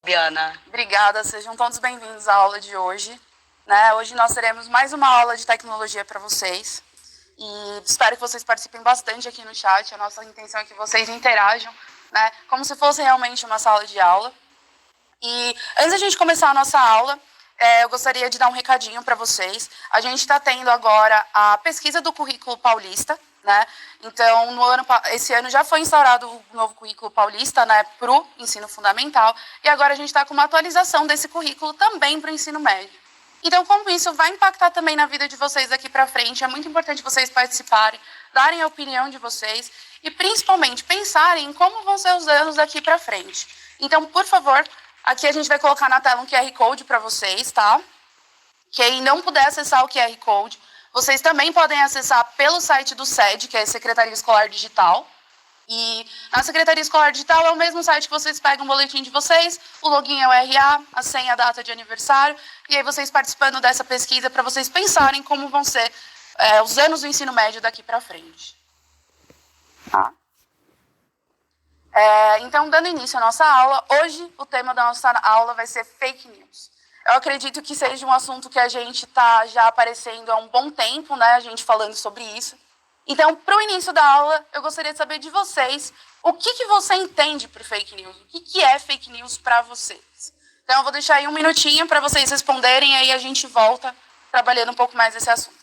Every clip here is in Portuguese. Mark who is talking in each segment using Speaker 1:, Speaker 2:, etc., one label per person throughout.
Speaker 1: Fabiana.
Speaker 2: Obrigada, sejam todos bem-vindos à aula de hoje. Hoje nós teremos mais uma aula de tecnologia para vocês. E espero que vocês participem bastante aqui no chat. A nossa intenção é que vocês interajam, como se fosse realmente uma sala de aula. E antes da gente começar a nossa aula, eu gostaria de dar um recadinho para vocês. A gente está tendo agora a pesquisa do currículo paulista. Então, esse ano já foi instaurado o novo currículo paulista para o ensino fundamental. E agora a gente está com uma atualização desse currículo também para o ensino médio. Então, como isso vai impactar também na vida de vocês daqui para frente, é muito importante vocês participarem, darem a opinião de vocês e, principalmente, pensarem em como vão ser os anos daqui para frente. Então, por favor, aqui a gente vai colocar na tela um QR Code para vocês, tá? Quem não puder acessar o QR Code, vocês também podem acessar pelo site do SED, que é a Secretaria Escolar Digital. E na Secretaria Escolar Digital é o mesmo site que vocês pegam o boletim de vocês, o login é o RA, a senha, a data de aniversário, e aí vocês participando dessa pesquisa para vocês pensarem como vão ser os anos do ensino médio daqui para frente. Tá? Então, dando início à nossa aula, hoje o tema da nossa aula vai ser fake news. Eu acredito que seja um assunto que a gente está já aparecendo há um bom tempo, a gente falando sobre isso. Então, para o início da aula, eu gostaria de saber de vocês o que você entende por fake news, o que é fake news para vocês. Então, eu vou deixar aí um minutinho para vocês responderem, e aí a gente volta trabalhando um pouco mais esse assunto.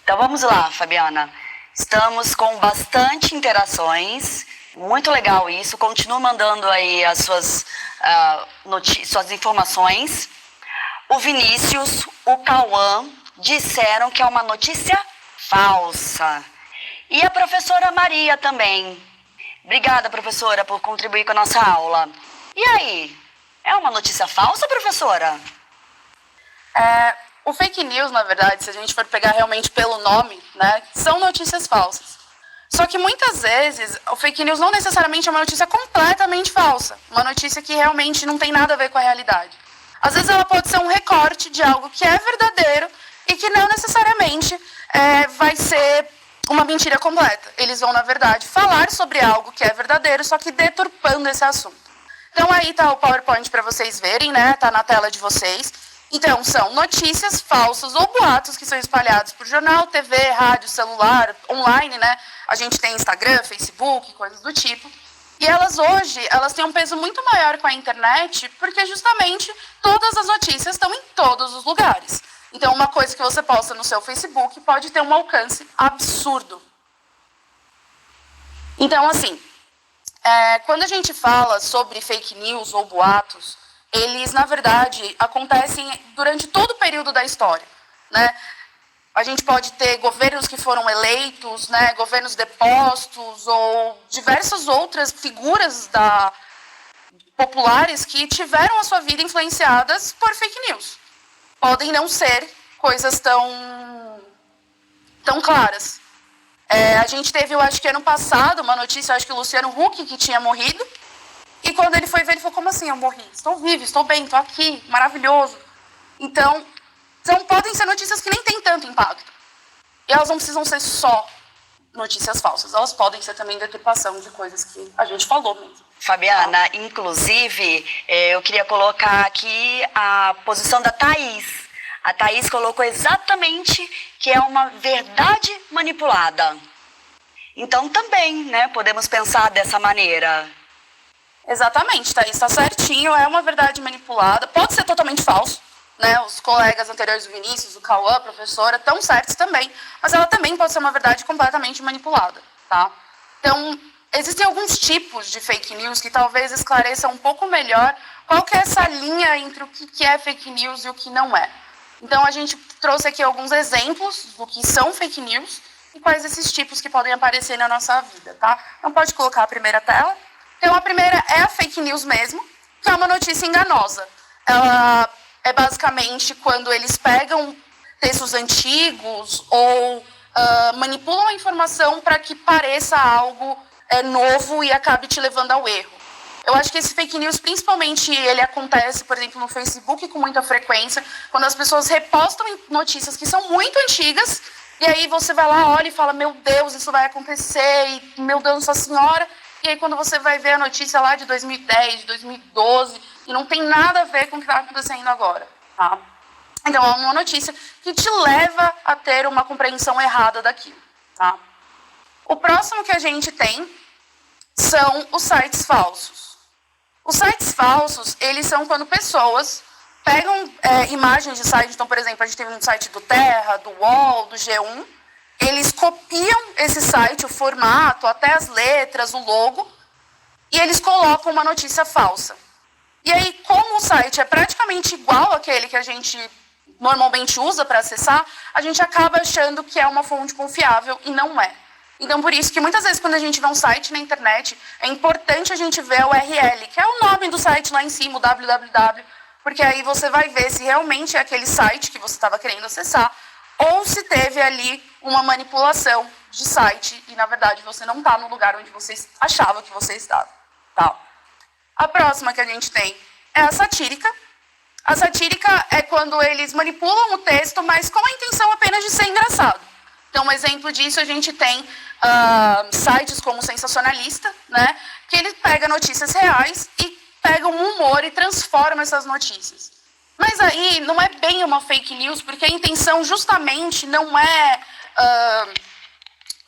Speaker 1: Então vamos lá, Fabiana. Estamos com bastante interações, muito legal isso. Continua mandando aí as suas informações. O Vinícius, o Cauã disseram que é uma notícia falsa. E a professora Maria também. Obrigada, professora, por contribuir com a nossa aula. E aí, é uma notícia falsa, professora?
Speaker 2: O fake news, na verdade, se a gente for pegar realmente pelo nome, são notícias falsas. Só que muitas vezes o fake news não necessariamente é uma notícia completamente falsa, uma notícia que realmente não tem nada a ver com a realidade. Às vezes ela pode ser um recorte de algo que é verdadeiro e que não necessariamente vai ser uma mentira completa. Eles vão, na verdade, falar sobre algo que é verdadeiro, só que deturpando esse assunto. Então aí está o PowerPoint para vocês verem, está na tela de vocês. Então, são notícias falsas ou boatos que são espalhados por jornal, TV, rádio, celular, online, A gente tem Instagram, Facebook, coisas do tipo. E elas hoje, têm um peso muito maior com a internet, porque justamente todas as notícias estão em todos os lugares. Então, uma coisa que você posta no seu Facebook pode ter um alcance absurdo. Então, assim, quando a gente fala sobre fake news ou boatos, eles, na verdade, acontecem durante todo o período da história. A gente pode ter governos que foram eleitos, governos depostos, ou diversas outras figuras populares que tiveram a sua vida influenciadas por fake news. Podem não ser coisas tão claras. A gente teve, eu acho que ano passado, uma notícia, acho que o Luciano Huck, que tinha morrido. E quando ele foi ver, ele falou, como assim eu morri? Estou vivo, estou bem, estou aqui, maravilhoso. Então, podem ser notícias que nem têm tanto impacto. E elas não precisam ser só notícias falsas. Elas podem ser também deturpação de coisas que a gente falou mesmo.
Speaker 1: Fabiana, inclusive, eu queria colocar aqui a posição da Thaís. A Thaís colocou exatamente que é uma verdade manipulada. Então também, né, podemos pensar dessa maneira.
Speaker 2: Exatamente, Thaís, está certinho, é uma verdade manipulada, pode ser totalmente falso, né? Os colegas anteriores do Vinícius, o Cauã, a professora, estão certos também, mas ela também pode ser uma verdade completamente manipulada, tá? Então, existem alguns tipos de fake news que talvez esclareçam um pouco melhor qual que é essa linha entre o que é fake news e o que não é. Então, a gente trouxe aqui alguns exemplos do que são fake news e quais esses tipos que podem aparecer na nossa vida, tá? Então, pode colocar a primeira tela. Então, a primeira é a fake news mesmo, que é uma notícia enganosa. Ela é basicamente quando eles pegam textos antigos ou manipulam a informação para que pareça algo novo e acabe te levando ao erro. Eu acho que esse fake news, principalmente, ele acontece, por exemplo, no Facebook com muita frequência, quando as pessoas repostam notícias que são muito antigas, e aí você vai lá, olha e fala, meu Deus, isso vai acontecer, e meu Deus, Nossa Senhora. E aí quando você vai ver a notícia lá de 2010, de 2012, e não tem nada a ver com o que está acontecendo agora, tá? Então, é uma notícia que te leva a ter uma compreensão errada daquilo, tá? O próximo que a gente tem são os sites falsos. Os sites falsos, eles são quando pessoas pegam imagens de site, então, por exemplo, a gente tem um site do Terra, do UOL, do G1, eles copiam esse site, o formato, até as letras, o logo, e eles colocam uma notícia falsa. E aí, como o site é praticamente igual àquele que a gente normalmente usa para acessar, a gente acaba achando que é uma fonte confiável e não é. Então, por isso que muitas vezes quando a gente vê um site na internet, é importante a gente ver a URL, que é o nome do site lá em cima, o www, porque aí você vai ver se realmente é aquele site que você estava querendo acessar, ou se teve ali uma manipulação de site e, na verdade, você não está no lugar onde você achava que você estava. Tá? A próxima que a gente tem é a satírica. A satírica é quando eles manipulam o texto, mas com a intenção apenas de ser engraçado. Então, um exemplo disso, a gente tem sites como o Sensacionalista, né, que ele pega notícias reais e pega um humor e transforma essas notícias. Mas aí não é bem uma fake news, porque a intenção justamente não é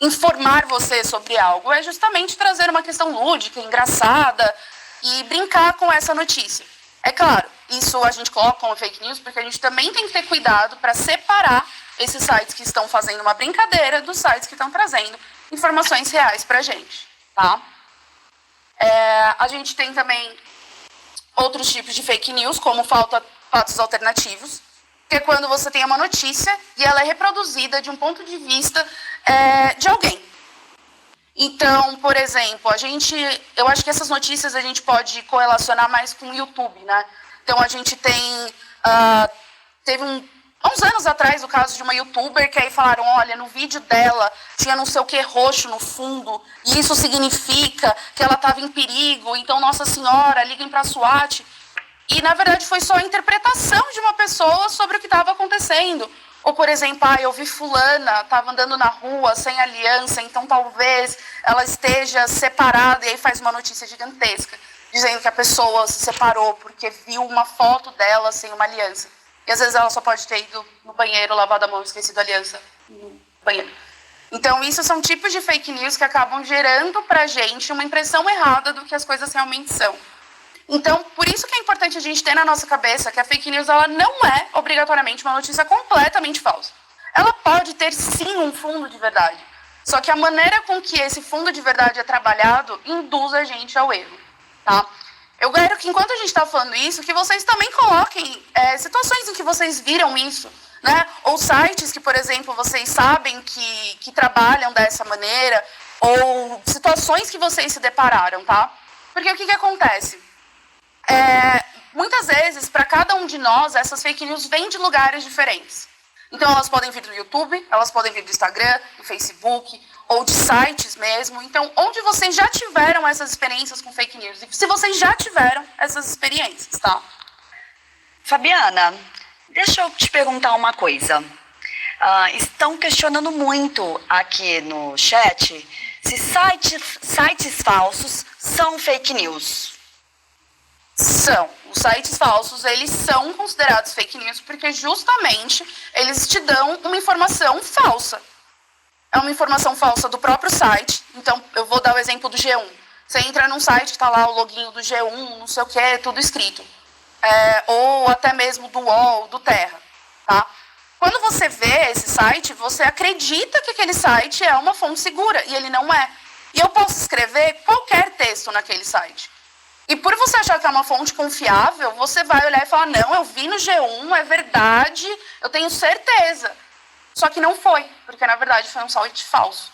Speaker 2: informar você sobre algo, é justamente trazer uma questão lúdica, engraçada e brincar com essa notícia. É claro, isso a gente coloca como fake news, porque a gente também tem que ter cuidado para separar esses sites que estão fazendo uma brincadeira dos sites que estão trazendo informações reais para a gente. Tá? A gente tem também outros tipos de fake news, como fatos alternativos, que é quando você tem uma notícia e ela é reproduzida de um ponto de vista de alguém. Então, por exemplo, eu acho que essas notícias a gente pode correlacionar mais com o YouTube, né? Então, a gente tem, teve há uns anos atrás o caso de uma youtuber que aí falaram, olha, no vídeo dela tinha não sei o que roxo no fundo, e isso significa que ela estava em perigo, então, Nossa Senhora, liguem para a SWAT. E, na verdade, foi só a interpretação de uma pessoa sobre o que estava acontecendo. Ou, por exemplo, eu vi fulana, estava andando na rua sem aliança, então talvez ela esteja separada, e aí faz uma notícia gigantesca, dizendo que a pessoa se separou porque viu uma foto dela sem uma aliança. E às vezes ela só pode ter ido no banheiro, lavado a mão e esquecido a aliança no banheiro. Então, isso são tipos de fake news que acabam gerando pra gente uma impressão errada do que as coisas realmente são. Então, por isso que é importante a gente ter na nossa cabeça que a fake news ela não é obrigatoriamente uma notícia completamente falsa. Ela pode ter, sim, um fundo de verdade. Só que a maneira com que esse fundo de verdade é trabalhado induz a gente ao erro. Tá? Eu quero que, enquanto a gente está falando isso, que vocês também coloquem situações em que vocês viram isso. Né? Ou sites que, por exemplo, vocês sabem que trabalham dessa maneira, ou situações que vocês se depararam. Tá? Porque o que acontece? Muitas vezes, para cada um de nós, essas fake news vêm de lugares diferentes. Então, elas podem vir do YouTube, elas podem vir do Instagram, do Facebook, ou de sites mesmo. Então, onde vocês já tiveram essas experiências com fake news? E se vocês já tiveram essas experiências, tá?
Speaker 1: Fabiana, deixa eu te perguntar uma coisa. Estão questionando muito aqui no chat se sites falsos são fake news.
Speaker 2: São. Os sites falsos, eles são considerados fake news porque justamente eles te dão uma informação falsa. é uma informação falsa do próprio site. Então, eu vou dar o exemplo do G1. Você entra num site que está lá o login do G1, não sei o que, tudo escrito. Ou até mesmo do UOL, do Terra. Tá? Quando você vê esse site, você acredita que aquele site é uma fonte segura, e ele não é. E eu posso escrever qualquer texto naquele site. E por você achar que é uma fonte confiável, você vai olhar e falar, não, eu vi no G1, é verdade, eu tenho certeza. Só que não foi, porque na verdade foi um site falso.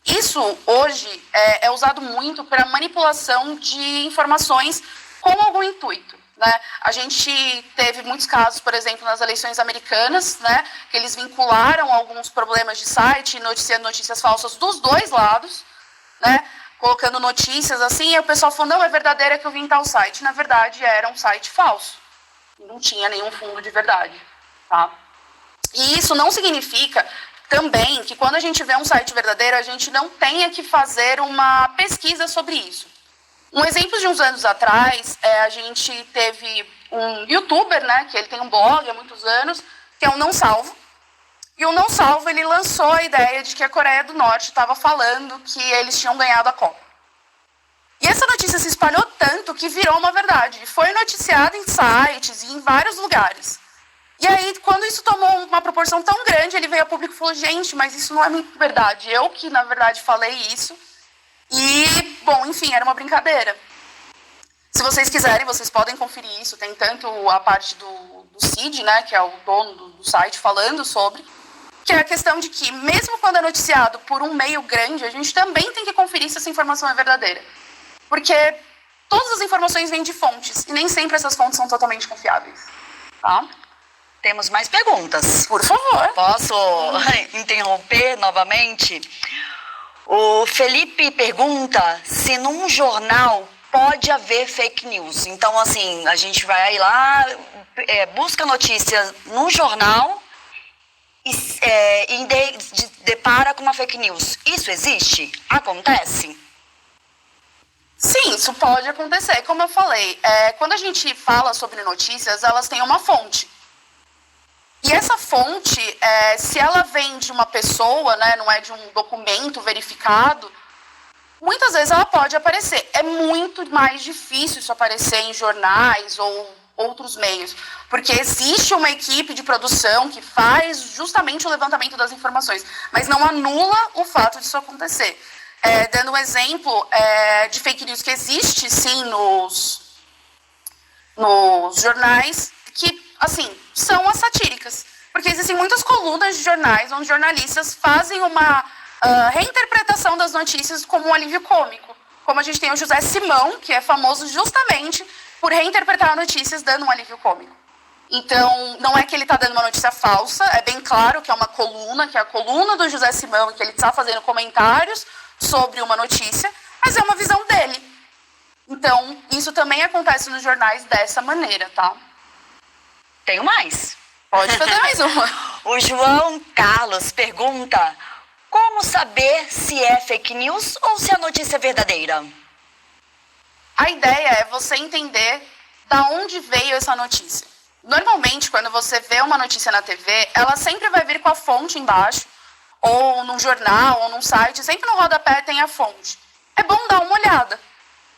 Speaker 2: Isso hoje é usado muito para manipulação de informações com algum intuito. Né? A gente teve muitos casos, por exemplo, nas eleições americanas, né, que eles vincularam alguns problemas de site, noticiando notícias falsas dos dois lados, né, colocando notícias assim, e o pessoal falou, não, é verdadeira que eu vi em tal site. Na verdade, era um site falso. Não tinha nenhum fundo de verdade. Tá? E isso não significa também que quando a gente vê um site verdadeiro, a gente não tenha que fazer uma pesquisa sobre isso. Um exemplo de uns anos atrás, a gente teve um youtuber, né, que ele tem um blog há muitos anos, que é o Não Salvo. E o Não Salvo, ele lançou a ideia de que a Coreia do Norte estava falando que eles tinham ganhado a Copa. E essa notícia se espalhou tanto que virou uma verdade. Foi noticiada em sites e em vários lugares. E aí, quando isso tomou uma proporção tão grande, ele veio a público e falou, gente, mas isso não é muito verdade. Eu que, na verdade, falei isso. E, bom, enfim, era uma brincadeira. Se vocês quiserem, vocês podem conferir isso. Tem tanto a parte do Cid, né, que é o dono do site, falando sobre, que é a questão de que, mesmo quando é noticiado por um meio grande, a gente também tem que conferir se essa informação é verdadeira. Porque todas as informações vêm de fontes, e nem sempre essas fontes são totalmente confiáveis. Tá?
Speaker 1: Temos mais perguntas.
Speaker 2: Por favor.
Speaker 1: Posso interromper novamente? O Felipe pergunta se num jornal pode haver fake news. Então, assim, a gente vai lá, busca notícias num jornal e depara com uma fake news. Isso existe? Acontece?
Speaker 2: Sim, isso pode acontecer. Como eu falei, quando a gente fala sobre notícias, elas têm uma fonte. E essa fonte, se ela vem de uma pessoa, né, não é de um documento verificado, muitas vezes ela pode aparecer. É muito mais difícil isso aparecer em jornais ou outros meios, porque existe uma equipe de produção que faz justamente o levantamento das informações, mas não anula o fato disso acontecer. Dando um exemplo de fake news que existe, sim, nos jornais, que, assim, são as satíricas. Porque existem muitas colunas de jornais onde jornalistas fazem uma reinterpretação das notícias como um alívio cômico. Como a gente tem o José Simão, que é famoso justamente por reinterpretar notícias dando um alívio cômico. Então, não é que ele está dando uma notícia falsa, é bem claro que é uma coluna, que é a coluna do José Simão, que ele está fazendo comentários sobre uma notícia, mas é uma visão dele. Então, isso também acontece nos jornais dessa maneira, tá?
Speaker 1: Tenho mais.
Speaker 2: Pode fazer mais uma.
Speaker 1: O João Carlos pergunta, como saber se é fake news ou se a notícia é verdadeira?
Speaker 2: A ideia é você entender da onde veio essa notícia. Normalmente, quando você vê uma notícia na TV, ela sempre vai vir com a fonte embaixo, ou num jornal, ou num site, sempre no rodapé tem a fonte. É bom dar uma olhada.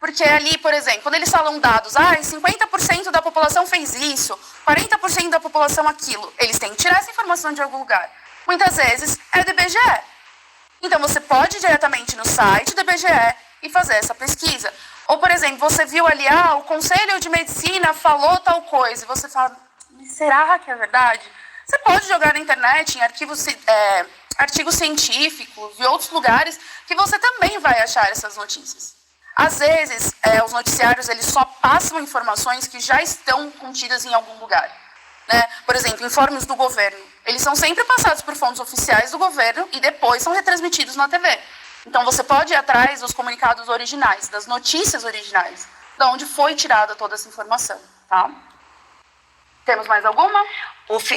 Speaker 2: Porque ali, por exemplo, quando eles falam dados, 50% da população fez isso, 40% da população aquilo, eles têm que tirar essa informação de algum lugar. Muitas vezes é do IBGE. Então, você pode ir diretamente no site do IBGE e fazer essa pesquisa. Ou, por exemplo, você viu ali, o Conselho de Medicina falou tal coisa, e você fala, será que é verdade? Você pode jogar na internet, em artigos científicos e outros lugares, que você também vai achar essas notícias. Às vezes, os noticiários eles só passam informações que já estão contidas em algum lugar. Né? Por exemplo, informes do governo. Eles são sempre passados por fontes oficiais do governo e depois são retransmitidos na TV. Então, você pode ir atrás dos comunicados originais, das notícias originais, de onde foi tirada toda essa informação. Tá? Temos mais alguma?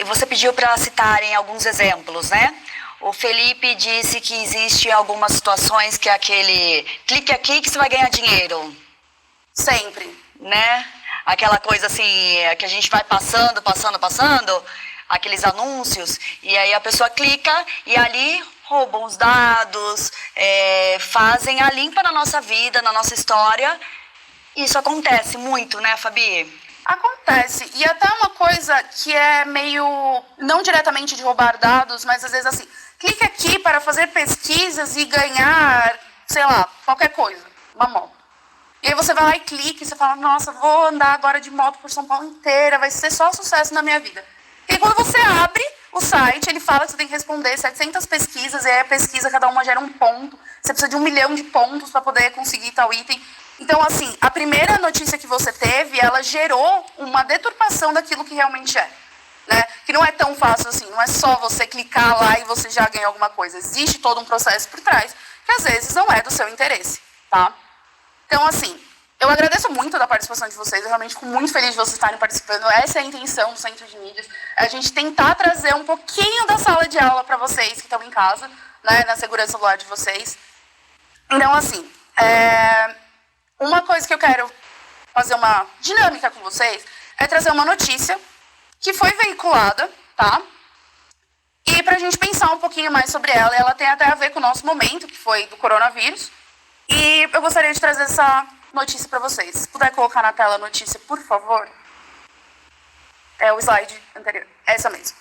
Speaker 1: Você pediu para citarem alguns exemplos, né? O Felipe disse que existe algumas situações que é aquele clique aqui que você vai ganhar dinheiro.
Speaker 2: Sempre.
Speaker 1: Né? Aquela coisa assim, que a gente vai passando, aqueles anúncios, e aí a pessoa clica e ali roubam os dados, fazem a limpa na nossa vida, na nossa história. Isso acontece muito, né, Fabi?
Speaker 2: Acontece. E até uma coisa que é meio, não diretamente de roubar dados, mas às vezes assim, clique aqui para fazer pesquisas e ganhar, sei lá, qualquer coisa, uma moto. E aí você vai lá e clica e você fala, nossa, vou andar agora de moto por São Paulo inteira, vai ser só sucesso na minha vida. E aí, quando você abre o site, ele fala que você tem que responder 700 pesquisas, e aí a pesquisa, cada uma gera um ponto. Você precisa de 1 milhão de pontos para poder conseguir tal item. Então, assim, a primeira notícia que você teve, ela gerou uma deturpação daquilo que realmente é. Né? Que não é tão fácil assim, não é só você clicar lá e você já ganha alguma coisa. Existe todo um processo por trás, que às vezes não é do seu interesse, tá? Então, assim, eu agradeço muito da participação de vocês, eu realmente fico muito feliz de vocês estarem participando. Essa é a intenção do Centro de Mídias, a gente tentar trazer um pouquinho da sala de aula para vocês que estão em casa, né, na segurança do lar de vocês. Então, assim, uma coisa que eu quero fazer uma dinâmica com vocês é trazer uma notícia que foi veiculada, tá? E para a gente pensar um pouquinho mais sobre ela, ela tem até a ver com o nosso momento, que foi do coronavírus. E eu gostaria de trazer essa notícia para vocês. Se puder colocar na tela a notícia, por favor. É o slide anterior, é essa mesmo.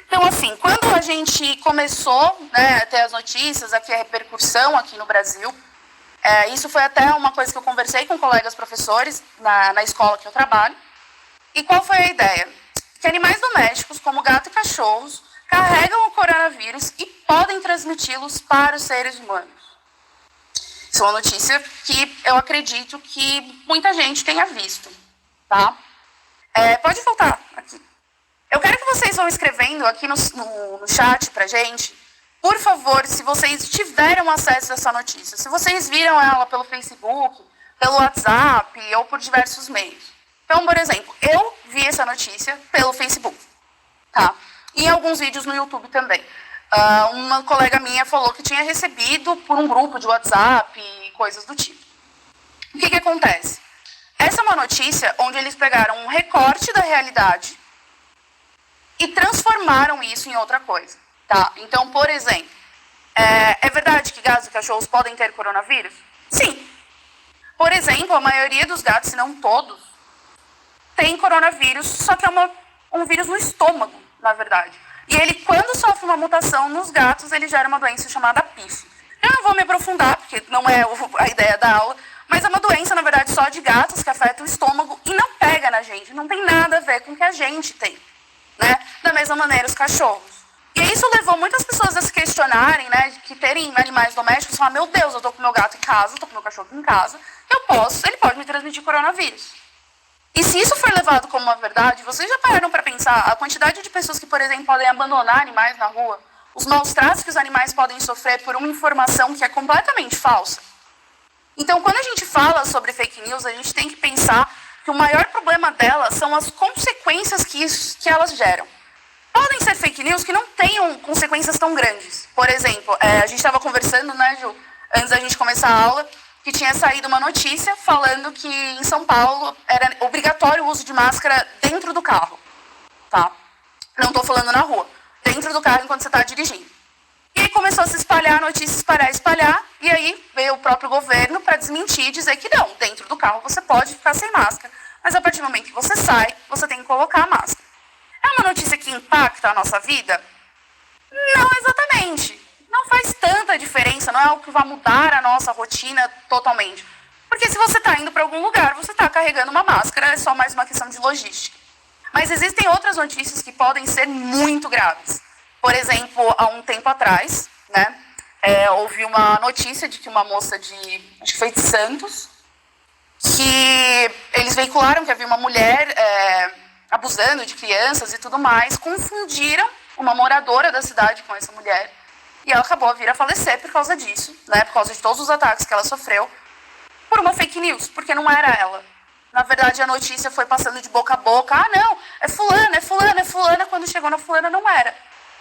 Speaker 2: Então, assim, quando a gente começou, né, a ter as notícias, aqui a repercussão aqui no Brasil, isso foi até uma coisa que eu conversei com colegas professores na escola que eu trabalho. E qual foi a ideia? Que animais domésticos, como gato e cachorros, carregam o coronavírus e podem transmiti-los para os seres humanos. Isso é uma notícia que eu acredito que muita gente tenha visto, tá? Pode voltar aqui. Eu quero que vocês vão escrevendo aqui no chat pra gente, por favor, se vocês tiveram acesso a essa notícia. Se vocês viram ela pelo Facebook, pelo WhatsApp ou por diversos meios. Então, por exemplo, eu vi essa notícia pelo Facebook, tá? E em alguns vídeos no YouTube também. Uma colega minha falou que tinha recebido por um grupo de WhatsApp e coisas do tipo. O que acontece? Essa é uma notícia onde eles pegaram um recorte da realidade e transformaram isso em outra coisa. Tá? Então, por exemplo, é verdade que gatos e cachorros podem ter coronavírus? Sim. Por exemplo, a maioria dos gatos, se não todos, tem coronavírus, só que é um vírus no estômago, na verdade. E ele, quando sofre uma mutação nos gatos, ele gera uma doença chamada PIF. Eu não vou me aprofundar, porque não é a ideia da aula, mas é uma doença, na verdade, só de gatos, que afeta o estômago e não pega na gente, não tem nada a ver com o que a gente tem, né? Da mesma maneira, os cachorros. E isso levou muitas pessoas a se questionarem, né, que terem animais domésticos, e falar, meu Deus, eu tô com meu gato em casa, tô com meu cachorro em casa, ele pode me transmitir coronavírus. E se isso for levado como uma verdade, vocês já pararam para pensar a quantidade de pessoas que, por exemplo, podem abandonar animais na rua, os maus tratos que os animais podem sofrer por uma informação que é completamente falsa? Então, quando a gente fala sobre fake news, a gente tem que pensar que o maior problema delas são as consequências que elas geram. Podem ser fake news que não tenham consequências tão grandes. Por exemplo, a gente estava conversando, né, Ju, antes da gente começar a aula, que tinha saído uma notícia falando que em São Paulo era obrigatório o uso de máscara dentro do carro. Tá? Não estou falando na rua. Dentro do carro enquanto você está dirigindo. E aí começou a se espalhar, a notícia espalhar, e aí veio o próprio governo para desmentir e dizer que não, dentro do carro você pode ficar sem máscara, mas a partir do momento que você sai, você tem que colocar a máscara. É uma notícia que impacta a nossa vida? Não exatamente. Não faz tanta diferença, não é algo que vai mudar a nossa rotina totalmente. Porque se você está indo para algum lugar, você está carregando uma máscara, é só mais uma questão de logística. Mas existem outras notícias que podem ser muito graves. Por exemplo, há um tempo atrás, né, houve uma notícia de que uma moça acho que foi de Santos, que eles veicularam que havia uma mulher abusando de crianças e tudo mais, confundiram uma moradora da cidade com essa mulher, e ela acabou a vir a falecer por causa disso, né, por causa de todos os ataques que ela sofreu, por uma fake news, porque não era ela. Na verdade, a notícia foi passando de boca a boca, não, é fulana, quando chegou na fulana não era.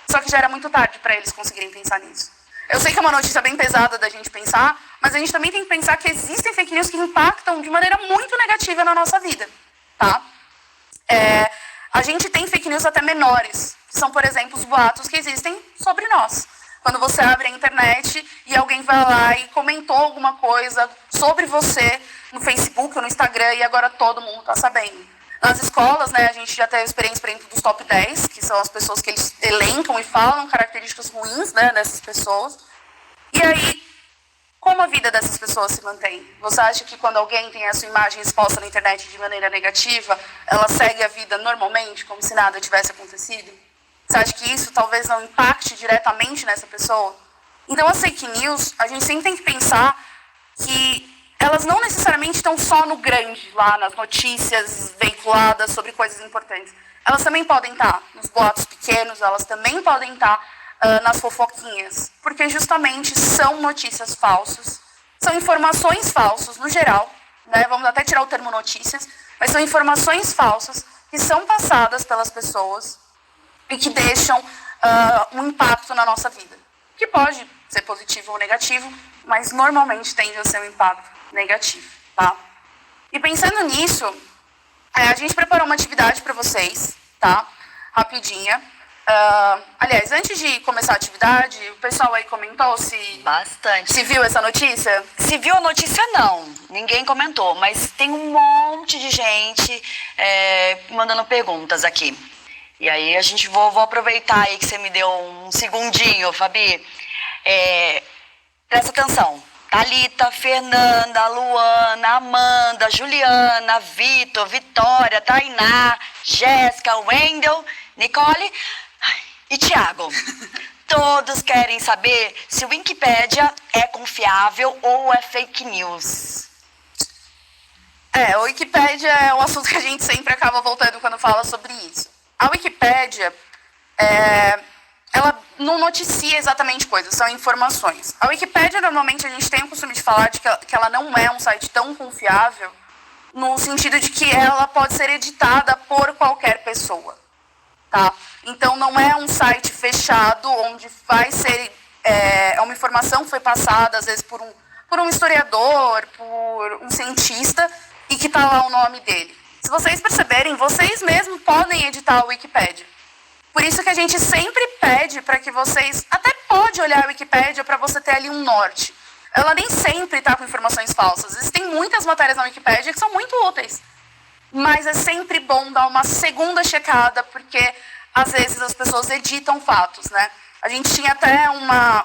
Speaker 2: Só que já era muito tarde para eles conseguirem pensar nisso. Eu sei que é uma notícia bem pesada da gente pensar, mas a gente também tem que pensar que existem fake news que impactam de maneira muito negativa na nossa vida, tá? A gente tem fake news até menores, que são, por exemplo, os boatos que existem sobre nós. quando você abre a internet e alguém vai lá e comentou alguma coisa sobre você no Facebook ou no Instagram e agora todo mundo está sabendo. Nas escolas, né, a gente já teve experiência, por exemplo, dos top 10, que são as pessoas que eles elencam e falam características ruins, né, dessas pessoas. E aí, como a vida dessas pessoas se mantém? Você acha que quando alguém tem a sua imagem exposta na internet de maneira negativa, ela segue a vida normalmente, como se nada tivesse acontecido? Você acha que isso talvez não impacte diretamente nessa pessoa? Então, as fake news, a gente sempre tem que pensar que elas não necessariamente estão só no grande, lá nas notícias veiculadas sobre coisas importantes. Elas também podem estar nos boatos pequenos, elas também podem estar nas fofoquinhas, porque justamente são notícias falsas, são informações falsas no geral, né? Vamos até tirar o termo notícias, mas são informações falsas que são passadas pelas pessoas e que deixam um impacto na nossa vida, que pode ser positivo ou negativo, mas normalmente tende a ser um impacto negativo, tá? E pensando nisso, a gente preparou uma atividade para vocês, tá? Rapidinha. Aliás, antes de começar a atividade, o pessoal aí comentou se viu essa notícia?
Speaker 1: Se viu a notícia, não. Ninguém comentou, mas tem um monte de gente mandando perguntas aqui. E aí vou aproveitar aí que você me deu um segundinho, Fabi. Presta atenção. Thalita, Fernanda, Luana, Amanda, Juliana, Vitor, Vitória, Tainá, Jéssica, Wendel, Nicole e Thiago. Todos querem saber se o Wikipédia é confiável ou é fake news.
Speaker 2: O Wikipédia é um assunto que a gente sempre acaba voltando quando fala sobre isso. A Wikipédia, ela não noticia exatamente coisas, são informações. A Wikipédia, normalmente, a gente tem o costume de falar de que ela não é um site tão confiável, no sentido de que ela pode ser editada por qualquer pessoa. Tá? Então, não é um site fechado, onde vai ser uma informação que foi passada, às vezes, por um historiador, por um cientista, e que está lá o nome dele. Se vocês perceberem, vocês mesmos podem editar a Wikipédia. Por isso que a gente sempre pede para que vocês... Até pode olhar a Wikipédia para você ter ali um norte. Ela nem sempre está com informações falsas. Existem muitas matérias na Wikipédia que são muito úteis. Mas é sempre bom dar uma segunda checada, porque às vezes as pessoas editam fatos, né? A gente tinha até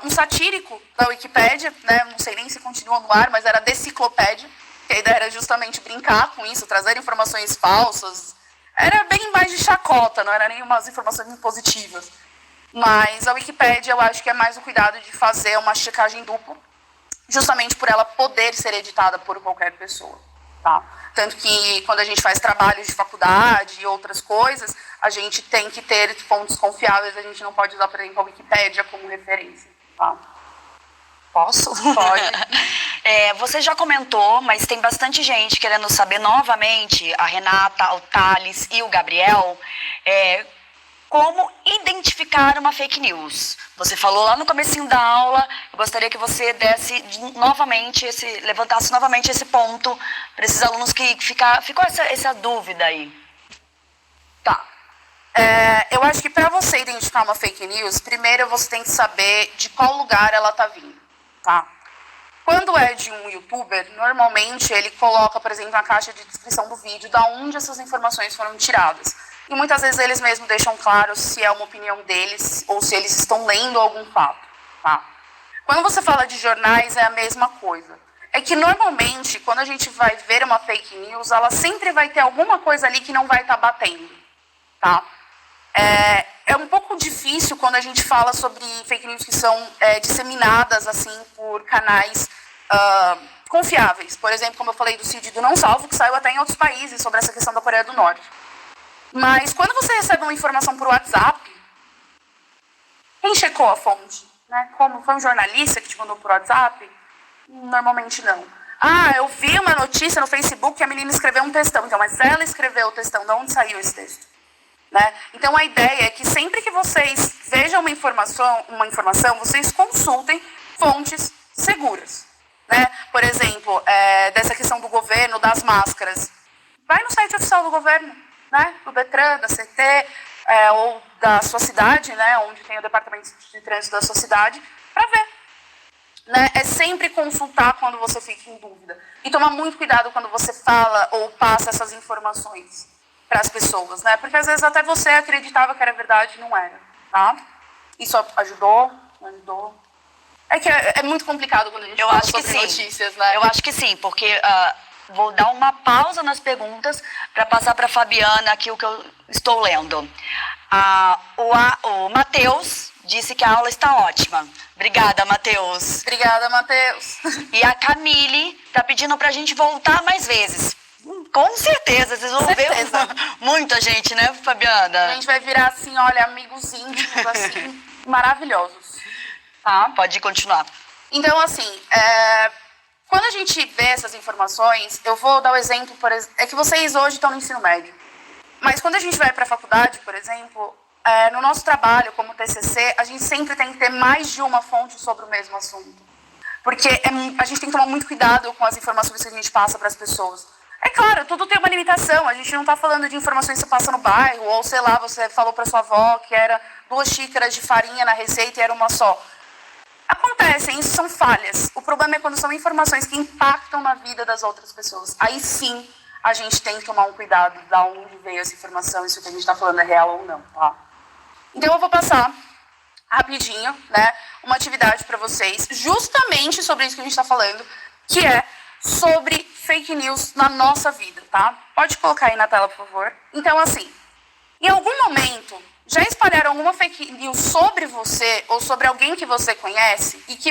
Speaker 2: um satírico da Wikipédia, né? Não sei nem se continua no ar, mas era Deciclopédia, que a ideia era justamente brincar com isso, trazer informações falsas. Era bem mais de chacota, não era nem umas informações positivas. Mas a Wikipédia, eu acho que é mais o cuidado de fazer uma checagem dupla, justamente por ela poder ser editada por qualquer pessoa. Tá? Tanto que quando a gente faz trabalhos de faculdade e outras coisas, a gente tem que ter fontes confiáveis, a gente não pode usar, por exemplo, a Wikipédia como referência. Tá?
Speaker 1: Posso?
Speaker 2: Pode.
Speaker 1: Você já comentou, mas tem bastante gente querendo saber novamente, a Renata, o Thales e o Gabriel, como identificar uma fake news. Você falou lá no comecinho da aula, eu gostaria que você levantasse novamente esse ponto para esses alunos que ficou essa dúvida aí.
Speaker 2: Tá. Eu acho que para você identificar uma fake news, primeiro você tem que saber de qual lugar ela está vindo. Tá? Quando é de um youtuber, normalmente ele coloca, por exemplo, na caixa de descrição do vídeo de onde essas informações foram tiradas. E muitas vezes eles mesmos deixam claro se é uma opinião deles ou se eles estão lendo algum fato. Tá? Quando você fala de jornais, é a mesma coisa. É que normalmente, quando a gente vai ver uma fake news, ela sempre vai ter alguma coisa ali que não vai estar batendo. Tá? É um pouco difícil quando a gente fala sobre fake news que são disseminadas assim por canais confiáveis. Por exemplo, como eu falei do Cid do Não Salvo, que saiu até em outros países sobre essa questão da Coreia do Norte. Mas quando você recebe uma informação por WhatsApp, quem checou a fonte? Né? Como foi um jornalista que te mandou por WhatsApp? Normalmente não. Eu vi uma notícia no Facebook que a menina escreveu um textão. Então, mas ela escreveu o textão. De onde saiu esse texto? Né? Então, a ideia é que sempre que vocês vejam uma informação, vocês consultem fontes seguras. Né? Por exemplo, dessa questão do governo, das máscaras. Vai no site oficial do governo, né? Do Detran, da CT, ou da sua cidade, né, onde tem o departamento de trânsito da sua cidade, para ver. Né? É sempre consultar quando você fica em dúvida. E tomar muito cuidado quando você fala ou passa essas informações para as pessoas, né? Porque às vezes até você acreditava que era verdade e não era, tá? Isso ajudou? Não ajudou? É que é muito complicado quando a gente fala sobre notícias, né?
Speaker 1: Eu acho que sim, porque vou dar uma pausa nas perguntas para passar para a Fabiana aqui o que eu estou lendo. O Matheus disse que a aula está ótima. Obrigada, Matheus.
Speaker 2: Obrigada, Matheus.
Speaker 1: E a Camille está pedindo para a gente voltar mais vezes. Com certeza, vocês vão ver muita gente, né, Fabiana?
Speaker 2: A gente vai virar assim, olha, amigos íntimos, assim, maravilhosos. Tá?
Speaker 1: Pode continuar.
Speaker 2: Então, assim, quando a gente vê essas informações, eu vou dar o exemplo, é que vocês hoje estão no ensino médio. Mas quando a gente vai para a faculdade, por exemplo, no nosso trabalho como TCC, a gente sempre tem que ter mais de uma fonte sobre o mesmo assunto. Porque a gente tem que tomar muito cuidado com as informações que a gente passa para as pessoas. É claro, tudo tem uma limitação. A gente não está falando de informações que você passa no bairro, ou sei lá, você falou para sua avó que era 2 xícaras de farinha na receita e era uma só. Acontecem, isso são falhas. O problema é quando são informações que impactam na vida das outras pessoas. Aí sim, a gente tem que tomar um cuidado de onde veio essa informação, se o que a gente está falando é real ou não, tá? Então eu vou passar rapidinho, né, uma atividade para vocês, justamente sobre isso que a gente está falando, que é sobre fake news na nossa vida, tá? Pode colocar aí na tela, por favor. Então, assim, em algum momento, já espalharam alguma fake news sobre você ou sobre alguém que você conhece e que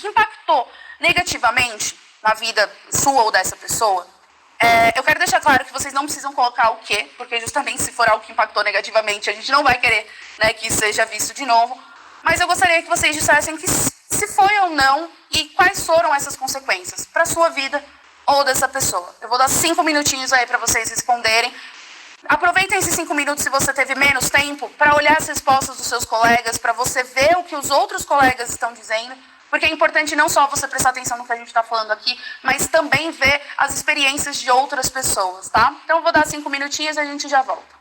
Speaker 2: impactou negativamente na vida sua ou dessa pessoa? Eu quero deixar claro que vocês não precisam colocar o quê, porque justamente se for algo que impactou negativamente, a gente não vai querer, né, que isso seja visto de novo. Mas eu gostaria que vocês dissessem que se foi ou não e quais foram essas consequências para a sua vida ou dessa pessoa. Eu vou dar 5 minutinhos aí para vocês responderem. Aproveitem esses 5 minutos, se você teve menos tempo, para olhar as respostas dos seus colegas, para você ver o que os outros colegas estão dizendo, porque é importante não só você prestar atenção no que a gente está falando aqui, mas também ver as experiências de outras pessoas, tá? Então eu vou dar 5 minutinhos e a gente já volta.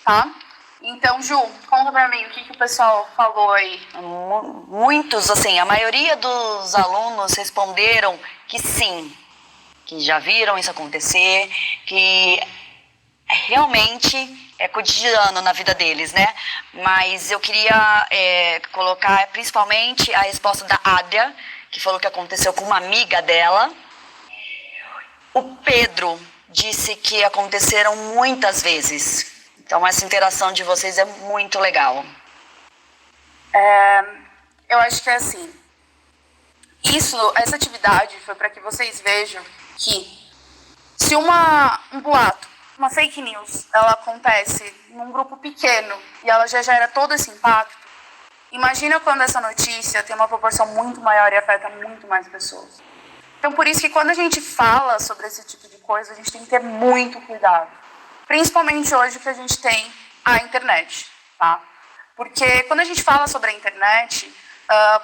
Speaker 2: tá? Então, Ju, conta pra mim o que o pessoal falou aí.
Speaker 1: Muitos, assim, a maioria dos alunos responderam que sim, que já viram isso acontecer, que realmente é cotidiano na vida deles, né? Mas eu queria colocar principalmente a resposta da Adria, que falou que aconteceu com uma amiga dela. O Pedro disse que aconteceram muitas vezes. Então essa interação de vocês é muito legal.
Speaker 2: Eu acho que é assim, essa atividade foi para que vocês vejam que se um boato, uma fake news, ela acontece num grupo pequeno e ela já gera todo esse impacto, imagina quando essa notícia tem uma proporção muito maior e afeta muito mais pessoas. Então, por isso que quando a gente fala sobre esse tipo de coisa, a gente tem que ter muito cuidado. Principalmente hoje que a gente tem a internet, tá? Porque quando a gente fala sobre a internet,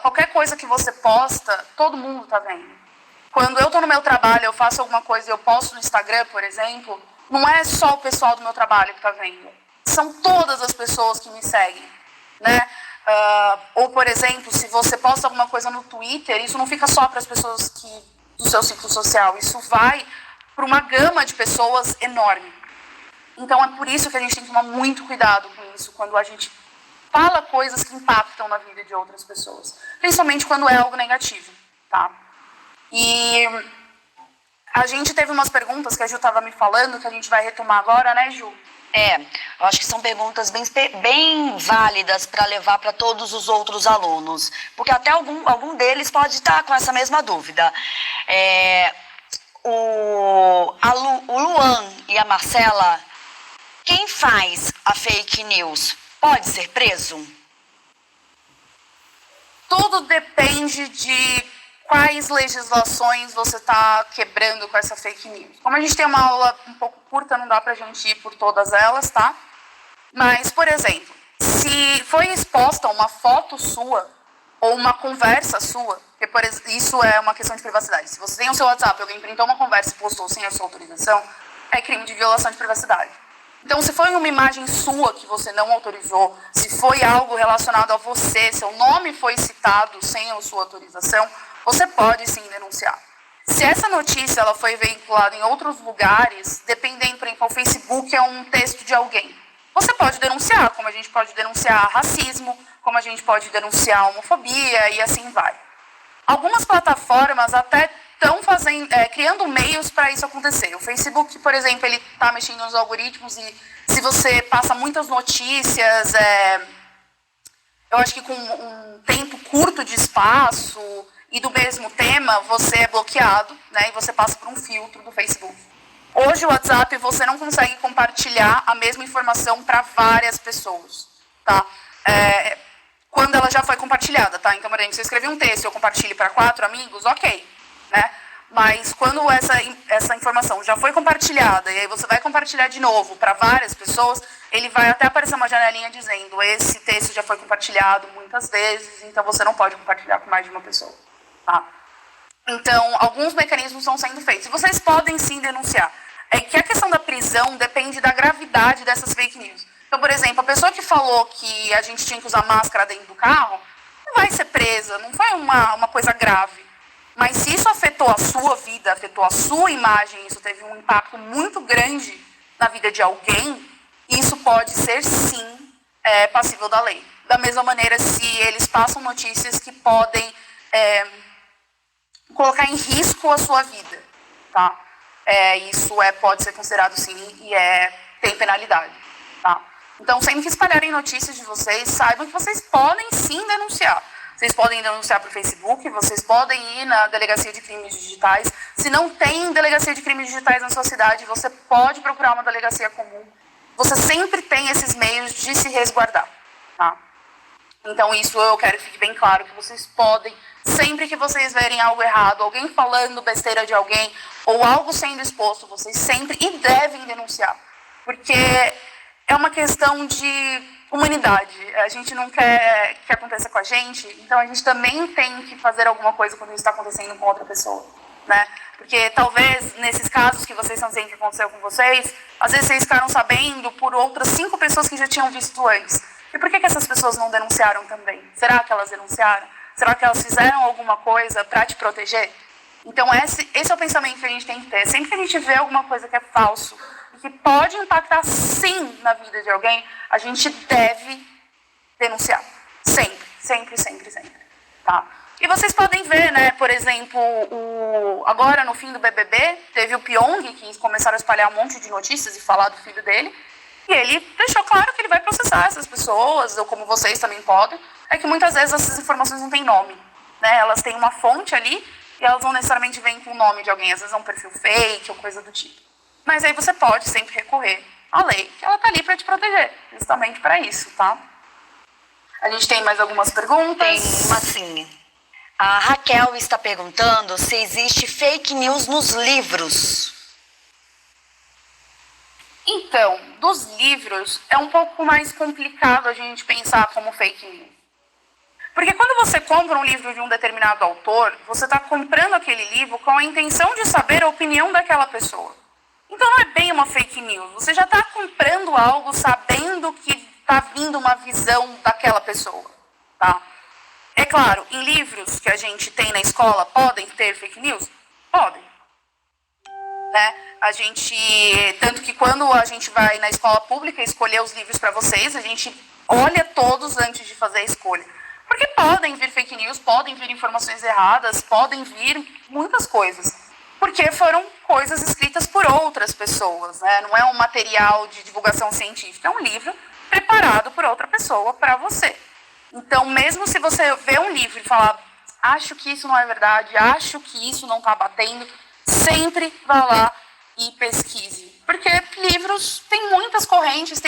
Speaker 2: qualquer coisa que você posta, todo mundo está vendo. Quando eu estou no meu trabalho, eu faço alguma coisa e eu posto no Instagram, por exemplo, não é só o pessoal do meu trabalho que está vendo. São todas as pessoas que me seguem, né? Ou, por exemplo, se você posta alguma coisa no Twitter, isso não fica só para as pessoas do seu ciclo social, isso vai para uma gama de pessoas enorme. Então, é por isso que a gente tem que tomar muito cuidado com isso, quando a gente fala coisas que impactam na vida de outras pessoas. Principalmente quando é algo negativo, tá? E a gente teve umas perguntas que a Ju estava me falando, que a gente vai retomar agora, né, Ju?
Speaker 1: Eu acho que são perguntas bem válidas para levar para todos os outros alunos, porque até algum deles pode estar com essa mesma dúvida. O Luan e a Marcela, quem faz a fake news pode ser preso?
Speaker 2: Tudo depende de quais legislações você está quebrando com essa fake news. Como a gente tem uma aula um pouco curta, não dá para a gente ir por todas elas, tá? Mas, por exemplo, se foi exposta uma foto sua ou uma conversa sua, porque isso é uma questão de privacidade. Se você tem o seu WhatsApp e alguém printou uma conversa e postou sem a sua autorização, é crime de violação de privacidade. Então, se foi uma imagem sua que você não autorizou, se foi algo relacionado a você, seu nome foi citado sem a sua autorização, você pode sim denunciar. Se essa notícia ela foi veiculada em outros lugares, dependendo, por exemplo, o Facebook é um texto de alguém, você pode denunciar, como a gente pode denunciar racismo, como a gente pode denunciar homofobia e assim vai. Algumas plataformas até estão criando meios para isso acontecer. O Facebook, por exemplo, ele está mexendo nos algoritmos e se você passa muitas notícias, eu acho que com um tempo curto de espaço e do mesmo tema, você é bloqueado, né, e você passa por um filtro do Facebook. Hoje o WhatsApp você não consegue compartilhar a mesma informação para várias pessoas, tá? Quando ela já foi compartilhada, tá? Então, por exemplo, se eu escrevi um texto e eu compartilho para 4 amigos, ok, né? Mas quando essa informação já foi compartilhada e aí você vai compartilhar de novo para várias pessoas, ele vai até aparecer uma janelinha dizendo esse texto já foi compartilhado muitas vezes, então você não pode compartilhar com mais de uma pessoa, tá? Então, alguns mecanismos estão sendo feitos. E vocês podem sim denunciar. É que a questão da prisão depende da gravidade dessas fake news. Então, por exemplo, a pessoa que falou que a gente tinha que usar máscara dentro do carro, não vai ser presa, não foi uma coisa grave. Mas se isso afetou a sua vida, afetou a sua imagem, isso teve um impacto muito grande na vida de alguém, isso pode ser sim passível da lei. Da mesma maneira, se eles passam notícias que podem colocar em risco a sua vida, tá? Isso pode ser considerado sim e tem penalidade, tá? Então, sempre que espalharem notícias de vocês, saibam que vocês podem sim denunciar. Vocês podem denunciar para o Facebook, vocês podem ir na Delegacia de Crimes Digitais. Se não tem Delegacia de Crimes Digitais na sua cidade, você pode procurar uma delegacia comum. Você sempre tem esses meios de se resguardar, tá? Então, isso eu quero que fique bem claro, que vocês podem, sempre que vocês verem algo errado, alguém falando besteira de alguém, ou algo sendo exposto, vocês sempre e devem denunciar. Porque é uma questão de humanidade. A gente não quer que aconteça com a gente, então a gente também tem que fazer alguma coisa quando isso está acontecendo com outra pessoa, né? Porque talvez, nesses casos que vocês estão dizendo que aconteceu com vocês, Às vezes vocês ficaram sabendo por outras 5 pessoas que já tinham visto antes. E por que essas pessoas não denunciaram também? Será que elas denunciaram? Será que elas fizeram alguma coisa para te proteger? Então esse é o pensamento que a gente tem que ter. Sempre que a gente vê alguma coisa que é falso, e que pode impactar sim na vida de alguém, a gente deve denunciar. Sempre, sempre, sempre, sempre. Tá? E vocês podem ver, né, por exemplo, agora no fim do BBB, teve o Pyong, que começaram a espalhar um monte de notícias e falar do filho dele, e ele deixou claro que ele vai processar essas pessoas, ou como vocês também podem, é que muitas vezes essas informações não têm nome, né, elas têm uma fonte ali, e elas não necessariamente vêm com o nome de alguém, às vezes é um perfil fake ou coisa do tipo. Mas aí você pode sempre recorrer à lei, que ela está ali para te proteger, justamente para isso, tá? A gente tem mais algumas perguntas?
Speaker 1: Tem uma sim. A Raquel está perguntando se existe fake news nos livros.
Speaker 2: Então, dos livros, é um pouco mais complicado a gente pensar como fake news. Porque quando você compra um livro de um determinado autor, você está comprando aquele livro com a intenção de saber a opinião daquela pessoa. Então não é bem uma fake news. Você já está comprando algo sabendo que está vindo uma visão daquela pessoa. Tá? É claro, em livros que a gente tem na escola, podem ter fake news? Podem. Né? Tanto que quando a gente vai na escola pública escolher os livros para vocês, a gente olha todos antes de fazer a escolha. Porque podem vir fake news, podem vir informações erradas, podem vir muitas coisas. Porque foram coisas escritas por outras pessoas, né? Não é um material de divulgação científica, é um livro preparado por outra pessoa para você. Então, mesmo se você vê um livro e falar, acho que isso não é verdade, acho que isso não está batendo, sempre vá lá e pesquise. Porque livros têm muitas correntes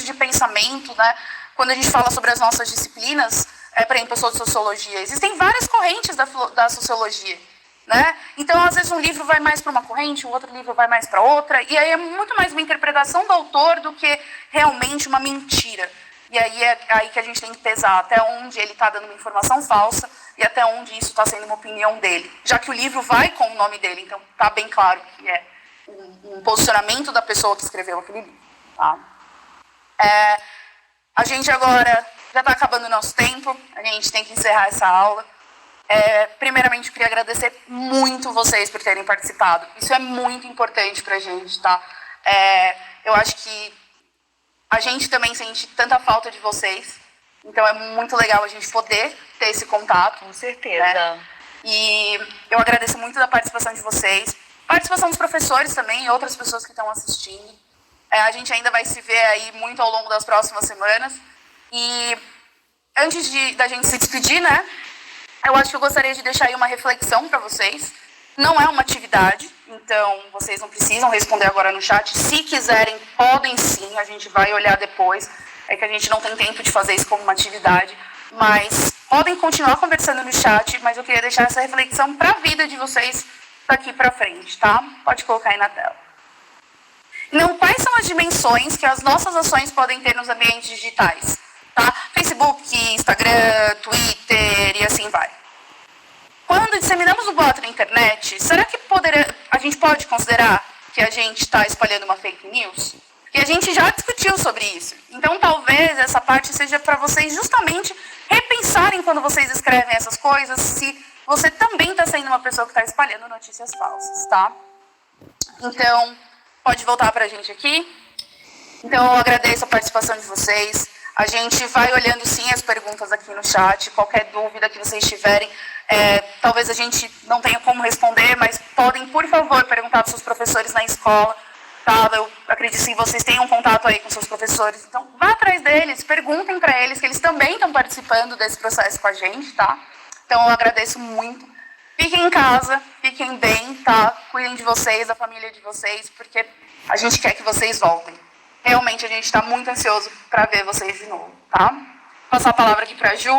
Speaker 2: de pensamento, né? Quando a gente fala sobre as nossas disciplinas, por exemplo, eu sou de sociologia, existem várias correntes da sociologia, né? Então, às vezes, um livro vai mais para uma corrente, o outro livro vai mais para outra, e aí é muito mais uma interpretação do autor do que realmente uma mentira. E aí é aí que a gente tem que pesar até onde ele está dando uma informação falsa e até onde isso está sendo uma opinião dele. Já que o livro vai com o nome dele, então está bem claro que é um posicionamento da pessoa que escreveu aquele livro. Tá? A gente agora já está acabando o nosso tempo, a gente tem que encerrar essa aula. Primeiramente, eu queria agradecer muito vocês por terem participado. Isso é muito importante para a gente, tá? Eu acho que a gente também sente tanta falta de vocês. Então, é muito legal a gente poder ter esse contato.
Speaker 1: Com certeza.
Speaker 2: Né? E eu agradeço muito da participação de vocês. Participação dos professores também e outras pessoas que estão assistindo. A gente ainda vai se ver aí muito ao longo das próximas semanas. E antes da gente se despedir, né? Eu acho que eu gostaria de deixar aí uma reflexão para vocês. Não é uma atividade, então vocês não precisam responder agora no chat. Se quiserem, podem sim, a gente vai olhar depois. É que a gente não tem tempo de fazer isso como uma atividade. Mas podem continuar conversando no chat, mas eu queria deixar essa reflexão para a vida de vocês daqui para frente, tá? Pode colocar aí na tela. Então, quais são as dimensões que as nossas ações podem ter nos ambientes digitais? Tá? Facebook, Instagram, Twitter e assim vai. Quando disseminamos um boato na internet, será que a gente pode considerar que a gente está espalhando uma fake news? E a gente já discutiu sobre isso. Então, talvez essa parte seja para vocês justamente repensarem quando vocês escrevem essas coisas, se você também está sendo uma pessoa que está espalhando notícias falsas, tá? Então, pode voltar para a gente aqui. Então, eu agradeço a participação de vocês. A gente vai olhando sim as perguntas aqui no chat. Qualquer dúvida que vocês tiverem, talvez a gente não tenha como responder, mas podem, por favor, perguntar para os seus professores na escola. Tá? Eu acredito que vocês tenham contato aí com seus professores. Então, vá atrás deles, perguntem para eles, que eles também estão participando desse processo com a gente, tá? Então, eu agradeço muito. Fiquem em casa, fiquem bem, tá? Cuidem de vocês, da família de vocês, porque a gente quer que vocês voltem. Realmente, a gente está muito ansioso para ver vocês de novo, tá? Vou passar a palavra aqui para a Ju.